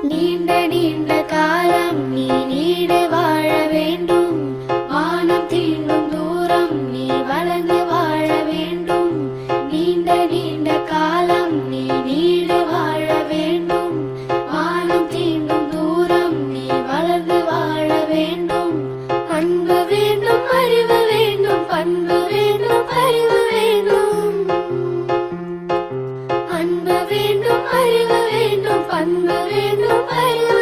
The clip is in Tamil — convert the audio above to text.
நீண்ட நீண்ட காலம் நீ நீடு வாழ வேண்டும். வானம் தீண்டும் தூரம் நீ வளர்ந்து வாழ வேண்டும். நீண்ட நீண்ட காலம் நீ நீடு வாழ வேண்டும். வானம் தீண்டும் தூரம் நீ வளர்ந்து வாழ வேண்டும். அன்பு வேண்டும், அறிவு வேண்டும், பண்பு வேண்டும், அறிவு வேண்டும். அன்பு வேண்டும், அறிவு வேண்டும், பண்பு வேண்டும், அறிவு